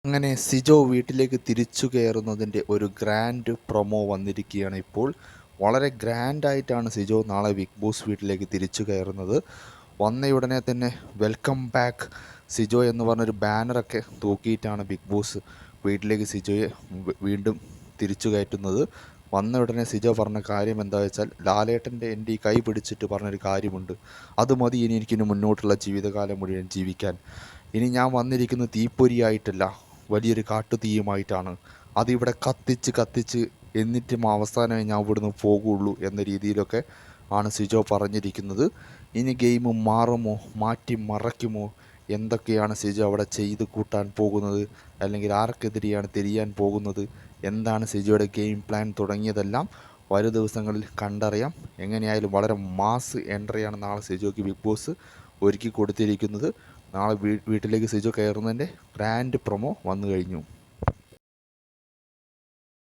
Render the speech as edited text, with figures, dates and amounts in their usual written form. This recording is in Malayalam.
അങ്ങനെ സിജോ വീട്ടിലേക്ക് തിരിച്ചു കയറുന്നതിൻ്റെ ഒരു ഗ്രാൻഡ് പ്രൊമോ വന്നിരിക്കുകയാണ് ഇപ്പോൾ. വളരെ ഗ്രാൻഡായിട്ടാണ് സിജോ നാളെ ബിഗ് ബോസ് വീട്ടിലേക്ക് തിരിച്ചു കയറുന്നത്. വന്നയുടനെ തന്നെ വെൽക്കം ബാക്ക് സിജോ എന്ന് പറഞ്ഞൊരു ബാനറൊക്കെ തൂക്കിയിട്ടാണ് ബിഗ് ബോസ് വീട്ടിലേക്ക് സിജോയെ വീണ്ടും തിരിച്ചു കയറ്റുന്നത്. വന്ന ഉടനെ സിജോ പറഞ്ഞ കാര്യം എന്താ വെച്ചാൽ, ലാലേട്ടൻ്റെ എൻ്റെ ഈ കൈ പിടിച്ചിട്ട് പറഞ്ഞൊരു കാര്യമുണ്ട്. അത് മതി ഇനി എനിക്കിനി മുന്നോട്ടുള്ള ജീവിതകാലം മുഴുവൻ ജീവിക്കാൻ. ഇനി ഞാൻ വന്നിരിക്കുന്നത് തീപ്പൊരിയായിട്ടല്ല, വലിയൊരു കാട്ടുതീയുമായിട്ടാണ്. അതിവിടെ കത്തിച്ച് കത്തിച്ച് എന്നിട്ടും അവസാനമേ ഞാൻ ഇവിടുന്ന് പോകുള്ളൂ എന്ന രീതിയിലൊക്കെ ആണ് സിജോ പറഞ്ഞിരിക്കുന്നത്. ഇനി ഗെയിം മാറുമോ, മാറ്റി മറയ്ക്കുമോ, എന്തൊക്കെയാണ് സിജോ അവിടെ ചെയ്ത് കൂട്ടാൻ പോകുന്നത്, അല്ലെങ്കിൽ ആർക്കെതിരെയാണ് തിരിയാൻ പോകുന്നത്, എന്താണ് സിജോയുടെ ഗെയിം പ്ലാൻ തുടങ്ങിയതെല്ലാം വരും ദിവസങ്ങളിൽ കണ്ടറിയാം. എങ്ങനെയായാലും വളരെ മാസ് എൻട്രിയാണ് നാളെ സിജോയ്ക്ക് ബിഗ് ബോസ് ഒരുക്കി കൊടുത്തിരിക്കുന്നത്. നാളെ വീട്ടിലേക്ക് സിജോ കയറുന്നതിൻ്റെ ഗ്രാൻഡ് പ്രൊമോ വന്നു കഴിഞ്ഞു.